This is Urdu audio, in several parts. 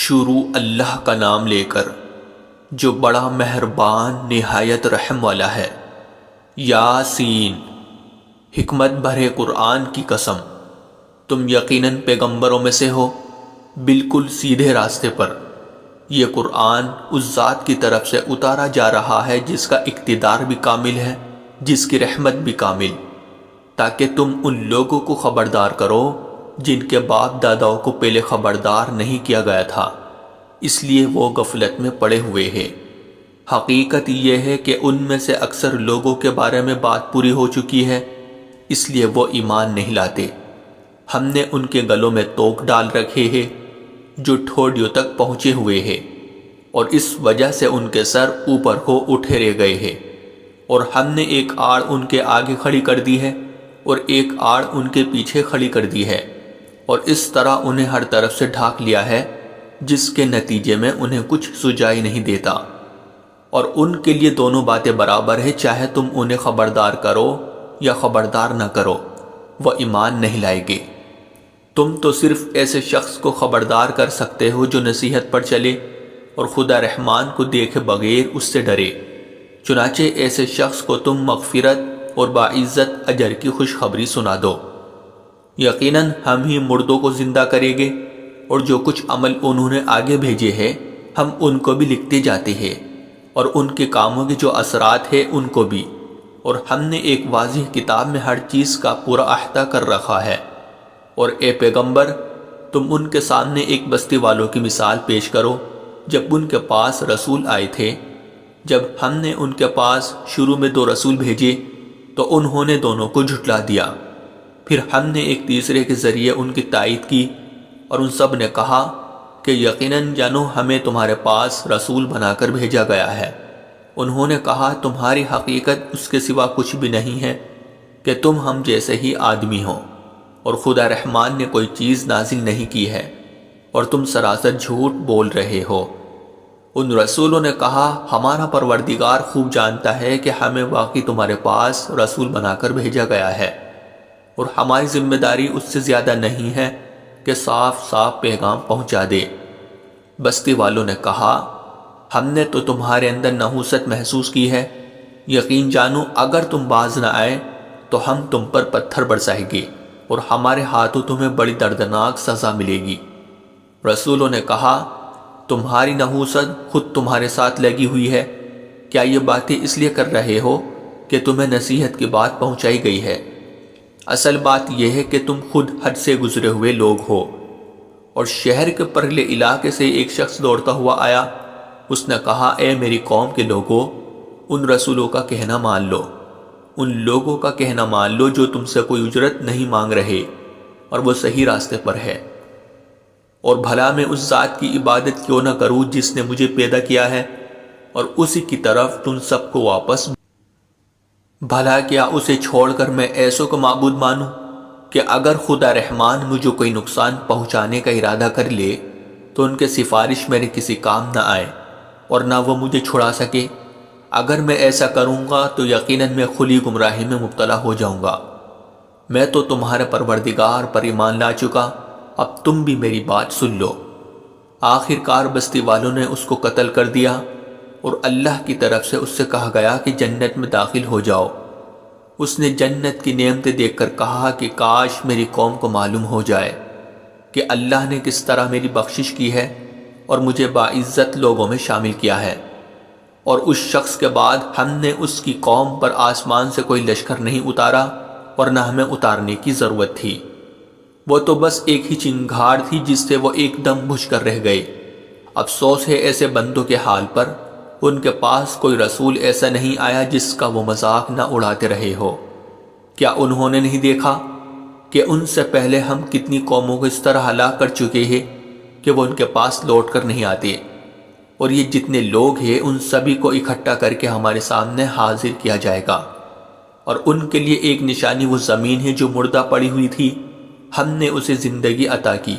شروع اللہ کا نام لے کر جو بڑا مہربان نہایت رحم والا ہے۔ یاسین، حکمت بھرے قرآن کی قسم، تم یقیناً پیغمبروں میں سے ہو، بالکل سیدھے راستے پر۔ یہ قرآن اس ذات کی طرف سے اتارا جا رہا ہے جس کا اقتدار بھی کامل ہے، جس کی رحمت بھی کامل، تاکہ تم ان لوگوں کو خبردار کرو جن کے باپ داداؤں کو پہلے خبردار نہیں کیا گیا تھا، اس لیے وہ غفلت میں پڑے ہوئے ہیں۔ حقیقت یہ ہے کہ ان میں سے اکثر لوگوں کے بارے میں بات پوری ہو چکی ہے، اس لیے وہ ایمان نہیں لاتے۔ ہم نے ان کے گلوں میں توق ڈال رکھے ہیں جو ٹھوڑیوں تک پہنچے ہوئے ہیں، اور اس وجہ سے ان کے سر اوپر کو اٹھے رہ گئے ہیں، اور ہم نے ایک آڑ ان کے آگے کھڑی کر دی ہے اور ایک آڑ ان کے پیچھے کھڑی کر دی ہے، اور اس طرح انہیں ہر طرف سے ڈھانک لیا ہے، جس کے نتیجے میں انہیں کچھ سجائی نہیں دیتا۔ اور ان کے لیے دونوں باتیں برابر ہے، چاہے تم انہیں خبردار کرو یا خبردار نہ کرو، وہ ایمان نہیں لائے گے۔ تم تو صرف ایسے شخص کو خبردار کر سکتے ہو جو نصیحت پر چلے اور خدا رحمان کو دیکھے بغیر اس سے ڈرے۔ چنانچہ ایسے شخص کو تم مغفرت اور باعزت اجر کی خوشخبری سنا دو۔ یقیناً ہم ہی مردوں کو زندہ کریں گے، اور جو کچھ عمل انہوں نے آگے بھیجے ہیں ہم ان کو بھی لکھتے جاتے ہیں، اور ان کے کاموں کے جو اثرات ہیں ان کو بھی، اور ہم نے ایک واضح کتاب میں ہر چیز کا پورا احاطہ کر رکھا ہے۔ اور اے پیغمبر، تم ان کے سامنے ایک بستی والوں کی مثال پیش کرو جب ان کے پاس رسول آئے تھے۔ جب ہم نے ان کے پاس شروع میں 2 رسول بھیجے تو انہوں نے دونوں کو جھٹلا دیا، پھر ہم نے ایک تیسرے کے ذریعے ان کی تائید کی، اور ان سب نے کہا کہ یقیناً جانو ہمیں تمہارے پاس رسول بنا کر بھیجا گیا ہے۔ انہوں نے کہا تمہاری حقیقت اس کے سوا کچھ بھی نہیں ہے کہ تم ہم جیسے ہی آدمی ہو، اور خدا رحمان نے کوئی چیز نازل نہیں کی ہے، اور تم سراسر جھوٹ بول رہے ہو۔ ان رسولوں نے کہا ہمارا پروردگار خوب جانتا ہے کہ ہمیں واقعی تمہارے پاس رسول بنا کر بھیجا گیا ہے، اور ہماری ذمہ داری اس سے زیادہ نہیں ہے کہ صاف صاف پیغام پہنچا دے۔ بستی والوں نے کہا ہم نے تو تمہارے اندر نحوست محسوس کی ہے، یقین جانو اگر تم باز نہ آئے تو ہم تم پر پتھر برسائیں گے، اور ہمارے ہاتھوں تمہیں بڑی دردناک سزا ملے گی۔ رسولوں نے کہا تمہاری نحوست خود تمہارے ساتھ لگی ہوئی ہے، کیا یہ باتیں اس لیے کر رہے ہو کہ تمہیں نصیحت کی بات پہنچائی گئی ہے؟ اصل بات یہ ہے کہ تم خود حد سے گزرے ہوئے لوگ ہو۔ اور شہر کے پرلے علاقے سے ایک شخص دوڑتا ہوا آیا، اس نے کہا اے میری قوم کے لوگوں، ان رسولوں کا کہنا مان لو، ان لوگوں کا کہنا مان لو جو تم سے کوئی اجرت نہیں مانگ رہے، اور وہ صحیح راستے پر ہے۔ اور بھلا میں اس ذات کی عبادت کیوں نہ کروں جس نے مجھے پیدا کیا ہے، اور اسی کی طرف تم سب کو واپس۔ بھلا کیا اسے چھوڑ کر میں ایسوں کو معبود مانوں کہ اگر خدا رحمان مجھے کوئی نقصان پہنچانے کا ارادہ کر لے تو ان کے سفارش میرے کسی کام نہ آئے، اور نہ وہ مجھے چھڑا سکے۔ اگر میں ایسا کروں گا تو یقیناً میں کھلی گمراہی میں مبتلا ہو جاؤں گا۔ میں تو تمہارے پروردگار پر ایمان لا چکا، اب تم بھی میری بات سن لو۔ آخر کار بستی والوں نے اس کو قتل کر دیا، اور اللہ کی طرف سے اس سے کہا گیا کہ جنت میں داخل ہو جاؤ۔ اس نے جنت کی نعمتیں دیکھ کر کہا کہ کاش میری قوم کو معلوم ہو جائے کہ اللہ نے کس طرح میری بخشش کی ہے اور مجھے باعزت لوگوں میں شامل کیا ہے۔ اور اس شخص کے بعد ہم نے اس کی قوم پر آسمان سے کوئی لشکر نہیں اتارا، اور نہ ہمیں اتارنے کی ضرورت تھی۔ وہ تو بس ایک ہی چنگھاڑ تھی جس سے وہ ایک دم بجھ کر رہ گئے۔ افسوس ہے ایسے بندوں کے حال پر، ان کے پاس کوئی رسول ایسا نہیں آیا جس کا وہ مذاق نہ اڑاتے رہے ہو۔ کیا انہوں نے نہیں دیکھا کہ ان سے پہلے ہم کتنی قوموں کو اس طرح ہلاک کر چکے ہیں کہ وہ ان کے پاس لوٹ کر نہیں آتے؟ اور یہ جتنے لوگ ہیں ان سبھی کو اکٹھا کر کے ہمارے سامنے حاضر کیا جائے گا، اور ان کے لیے ایک نشانی وہ زمین ہے جو مردہ پڑی ہوئی تھی، ہم نے اسے زندگی عطا کی،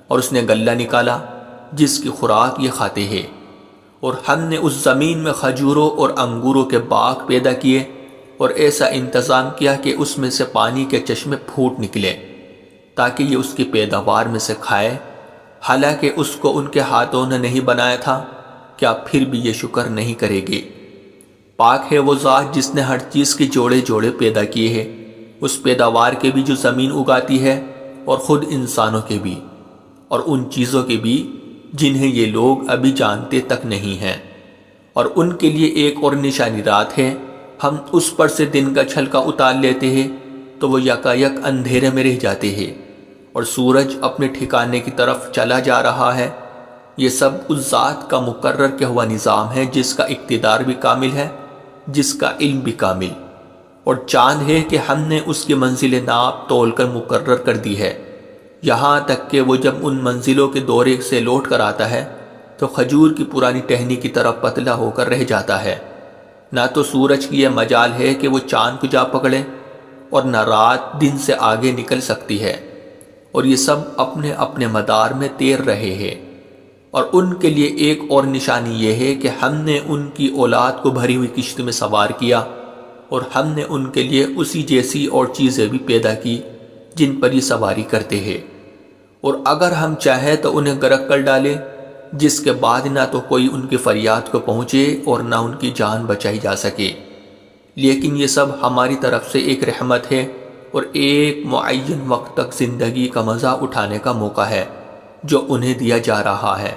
اور اس نے غلہ نکالا جس کی خوراک یہ کھاتے ہیں۔ اور ہم نے اس زمین میں کھجوروں اور انگوروں کے باغ پیدا کیے، اور ایسا انتظام کیا کہ اس میں سے پانی کے چشمے پھوٹ نکلے تاکہ یہ اس کی پیداوار میں سے کھائے۔ حالانکہ اس کو ان کے ہاتھوں نے نہیں بنایا تھا، کیا پھر بھی یہ شکر نہیں کرے گے؟ پاک ہے وہ ذات جس نے ہر چیز کے جوڑے جوڑے پیدا کیے ہیں، اس پیداوار کے بھی جو زمین اگاتی ہے اور خود انسانوں کے بھی، اور ان چیزوں کے بھی جنہیں یہ لوگ ابھی جانتے تک نہیں ہیں۔ اور ان کے لیے ایک اور نشانی رات ہے، ہم اس پر سے دن کا چھلکا اتار لیتے ہیں تو وہ یکایک اندھیرے میں رہ جاتے ہیں، اور سورج اپنے ٹھکانے کی طرف چلا جا رہا ہے۔ یہ سب اس ذات کا مقرر کیا ہوا نظام ہے جس کا اقتدار بھی کامل ہے، جس کا علم بھی کامل۔ اور چاند ہے کہ ہم نے اس کی منزل ناپ تول کر مقرر کر دی ہے، یہاں تک کہ وہ جب ان منزلوں کے دورے سے لوٹ کر آتا ہے تو کھجور کی پرانی ٹہنی کی طرح پتلا ہو کر رہ جاتا ہے۔ نہ تو سورج کی یہ مجال ہے کہ وہ چاند کو جا پکڑے، اور نہ رات دن سے آگے نکل سکتی ہے، اور یہ سب اپنے اپنے مدار میں تیر رہے ہیں۔ اور ان کے لیے ایک اور نشانی یہ ہے کہ ہم نے ان کی اولاد کو بھری ہوئی کشتی میں سوار کیا، اور ہم نے ان کے لیے اسی جیسی اور چیزیں بھی پیدا کی جن پر یہ سواری کرتے ہیں، اور اگر ہم چاہیں تو انہیں غرق کر ڈالے، جس کے بعد نہ تو کوئی ان کی فریاد کو پہنچے اور نہ ان کی جان بچائی جا سکے۔ لیکن یہ سب ہماری طرف سے ایک رحمت ہے، اور ایک معین وقت تک زندگی کا مزہ اٹھانے کا موقع ہے جو انہیں دیا جا رہا ہے۔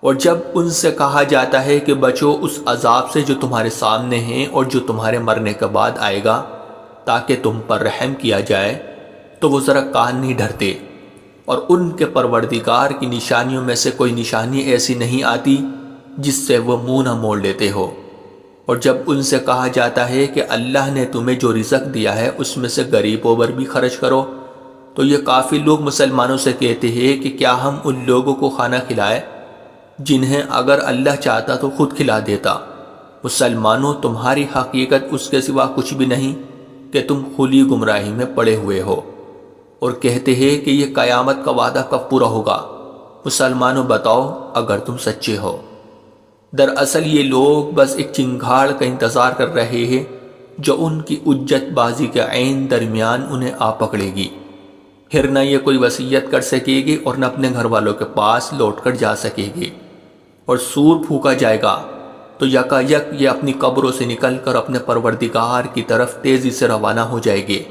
اور جب ان سے کہا جاتا ہے کہ بچو اس عذاب سے جو تمہارے سامنے ہیں اور جو تمہارے مرنے کے بعد آئے گا تاکہ تم پر رحم کیا جائے، تو وہ ذرا کان نہیں دھرتے، اور ان کے پروردگار کی نشانیوں میں سے کوئی نشانی ایسی نہیں آتی جس سے وہ منہ نہ موڑ لیتے ہو۔ اور جب ان سے کہا جاتا ہے کہ اللہ نے تمہیں جو رزق دیا ہے اس میں سے غریبوں پر بھی خرچ کرو، تو یہ کافی لوگ مسلمانوں سے کہتے ہیں کہ کیا ہم ان لوگوں کو کھانا کھلائے جنہیں اگر اللہ چاہتا تو خود کھلا دیتا۔ مسلمانوں، تمہاری حقیقت اس کے سوا کچھ بھی نہیں کہ تم کھلی گمراہی میں پڑے ہوئے ہو۔ اور کہتے ہیں کہ یہ قیامت کا وعدہ کب پورا ہوگا؟ مسلمانوں بتاؤ اگر تم سچے ہو۔ دراصل یہ لوگ بس ایک چنگھاڑ کا انتظار کر رہے ہیں جو ان کی اجت بازی کے عین درمیان انہیں آ پکڑے گی۔ پھر نہ یہ کوئی وصیت کر سکے گی اور نہ اپنے گھر والوں کے پاس لوٹ کر جا سکے گی۔ اور سور پھونکا جائے گا تو یکایک یہ اپنی قبروں سے نکل کر اپنے پروردگار کی طرف تیزی سے روانہ ہو جائے گے۔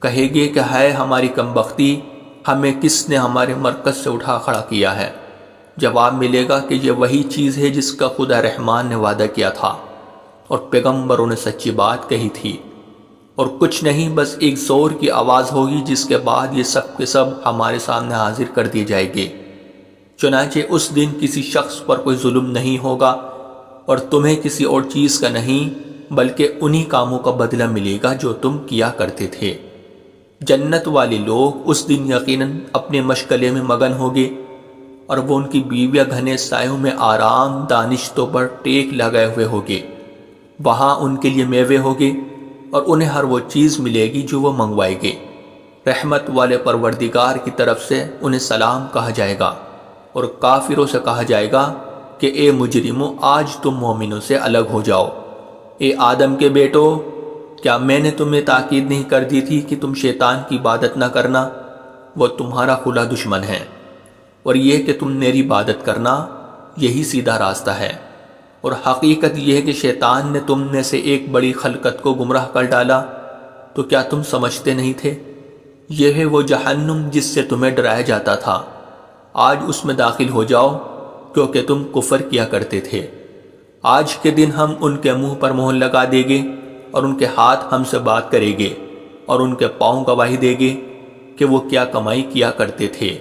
کہے گے کہ ہے ہماری کمبختی، ہمیں کس نے ہمارے مرکز سے اٹھا کھڑا کیا ہے؟ جواب ملے گا کہ یہ وہی چیز ہے جس کا خدا رحمان نے وعدہ کیا تھا اور پیغمبروں نے سچی بات کہی تھی، اور کچھ نہیں، بس ایک زور کی آواز ہوگی جس کے بعد یہ سب کے سب ہمارے سامنے حاضر کر دیے جائیں گے۔ چنانچہ اس دن کسی شخص پر کوئی ظلم نہیں ہوگا، اور تمہیں کسی اور چیز کا نہیں بلکہ انہی کاموں کا بدلہ ملے گا جو تم کیا کرتے تھے۔ جنت والے لوگ اس دن یقیناً اپنے مشغلے میں مگن ہوگے، اور وہ ان کی بیویاں گھنے سایوں میں آرام دانشتوں پر ٹیک لگائے ہوئے ہوگے۔ وہاں ان کے لیے میوے ہوگے اور انہیں ہر وہ چیز ملے گی جو وہ منگوائے گے۔ رحمت والے پروردگار کی طرف سے انہیں سلام کہا جائے گا، اور کافروں سے کہا جائے گا کہ اے مجرموں، آج تم مومنوں سے الگ ہو جاؤ۔ اے آدم کے بیٹو، کیا میں نے تمہیں تاکید نہیں کر دی تھی کہ تم شیطان کی عبادت نہ کرنا؟ وہ تمہارا کھلا دشمن ہے، اور یہ کہ تم میری عبادت کرنا، یہی سیدھا راستہ ہے۔ اور حقیقت یہ ہے کہ شیطان نے تم میں سے ایک بڑی خلقت کو گمراہ کر ڈالا، تو کیا تم سمجھتے نہیں تھے؟ یہ ہے وہ جہنم جس سے تمہیں ڈرایا جاتا تھا، آج اس میں داخل ہو جاؤ کیونکہ تم کفر کیا کرتے تھے۔ آج کے دن ہم ان کے منہ پر مہر لگا دیں گے، اور ان کے ہاتھ ہم سے بات کریں گے، اور ان کے پاؤں گواہی دیں گے کہ وہ کیا کمائی کیا کرتے تھے۔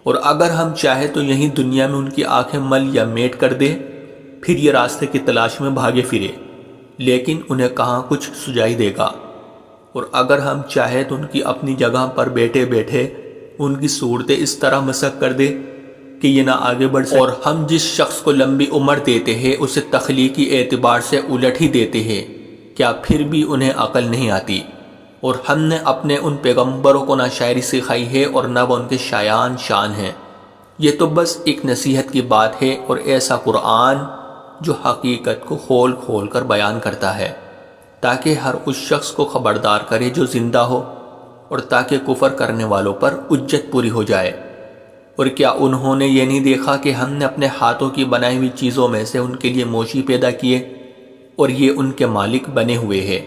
اور اگر ہم چاہیں تو یہیں دنیا میں ان کی آنکھیں مل یا میٹ کر دے، پھر یہ راستے کی تلاش میں بھاگے پھرے، لیکن انہیں کہاں کچھ سجائی دے گا۔ اور اگر ہم چاہیں تو ان کی اپنی جگہ پر بیٹھے بیٹھے ان کی صورتیں اس طرح مسخ کر دے کہ یہ نہ آگے بڑھ سکے۔ اور ہم جس شخص کو لمبی عمر دیتے ہیں اسے تخلیقی اعتبار سے الٹ ہی دیتے ہیں، کیا پھر بھی انہیں عقل نہیں آتی؟ اور ہم نے اپنے ان پیغمبروں کو نہ شاعری سکھائی ہے اور نہ وہ ان کے شایان شان ہیں۔ یہ تو بس ایک نصیحت کی بات ہے، اور ایسا قرآن جو حقیقت کو کھول کھول کر بیان کرتا ہے، تاکہ ہر اس شخص کو خبردار کرے جو زندہ ہو، اور تاکہ کفر کرنے والوں پر حجت پوری ہو جائے۔ اور کیا انہوں نے یہ نہیں دیکھا کہ ہم نے اپنے ہاتھوں کی بنائی ہوئی چیزوں میں سے ان کے لیے موشی پیدا کیے اور یہ ان کے مالک بنے ہوئے ہیں،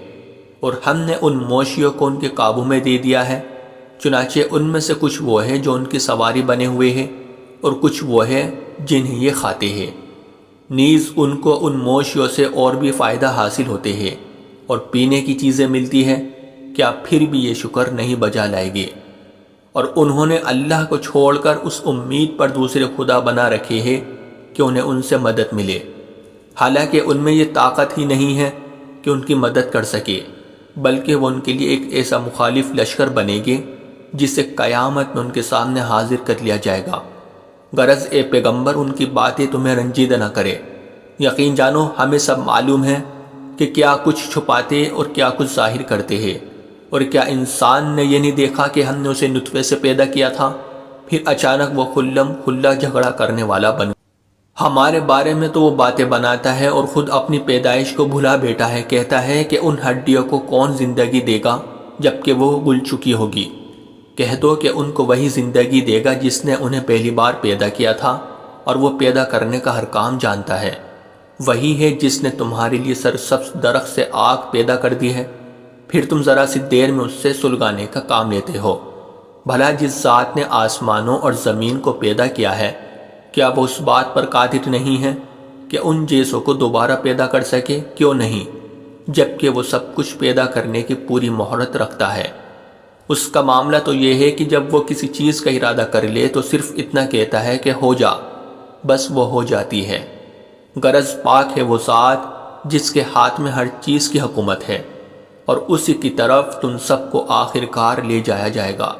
اور ہم نے ان موشیوں کو ان کے قابو میں دے دیا ہے، چنانچہ ان میں سے کچھ وہ ہیں جو ان کی سواری بنے ہوئے ہیں اور کچھ وہ ہیں جنہیں یہ کھاتے ہیں۔ نیز ان کو ان موشیوں سے اور بھی فائدہ حاصل ہوتے ہیں اور پینے کی چیزیں ملتی ہیں، کیا پھر بھی یہ شکر نہیں بجا لائے گے؟ اور انہوں نے اللہ کو چھوڑ کر اس امید پر دوسرے خدا بنا رکھے ہیں کہ انہیں ان سے مدد ملے، حالانکہ ان میں یہ طاقت ہی نہیں ہے کہ ان کی مدد کر سکے، بلکہ وہ ان کے لیے ایک ایسا مخالف لشکر بنے گے جسے قیامت میں ان کے سامنے حاضر کر لیا جائے گا۔ غرض اے پیغمبر ان کی باتیں تمہیں رنجیدہ نہ کرے، یقین جانو ہمیں سب معلوم ہے کہ کیا کچھ چھپاتے اور کیا کچھ ظاہر کرتے ہیں۔ اور کیا انسان نے یہ نہیں دیکھا کہ ہم نے اسے نطفے سے پیدا کیا تھا، پھر اچانک وہ خلم کھلا جھگڑا کرنے والا بن گیا؟ ہمارے بارے میں تو وہ باتیں بناتا ہے اور خود اپنی پیدائش کو بھلا بیٹھا ہے، کہتا ہے کہ ان ہڈیوں کو کون زندگی دے گا جبکہ وہ گل چکی ہوگی۔ کہہ دو کہ ان کو وہی زندگی دے گا جس نے انہیں پہلی بار پیدا کیا تھا، اور وہ پیدا کرنے کا ہر کام جانتا ہے۔ وہی ہے جس نے تمہارے لیے سرسبز درخت سے آگ پیدا کر دی ہے، پھر تم ذرا سی دیر میں اس سے سلگانے کا کام لیتے ہو۔ بھلا جس ذات نے آسمانوں اور زمین کو پیدا کیا ہے، کیا وہ اس بات پر قادر نہیں ہے کہ ان جیسوں کو دوبارہ پیدا کر سکے؟ کیوں نہیں، جبکہ وہ سب کچھ پیدا کرنے کی پوری مہارت رکھتا ہے۔ اس کا معاملہ تو یہ ہے کہ جب وہ کسی چیز کا ارادہ کر لے تو صرف اتنا کہتا ہے کہ ہو جا، بس وہ ہو جاتی ہے۔ غرض پاک ہے وہ ذات جس کے ہاتھ میں ہر چیز کی حکومت ہے، اور اسی کی طرف تم سب کو آخر کار لے جایا جائے گا۔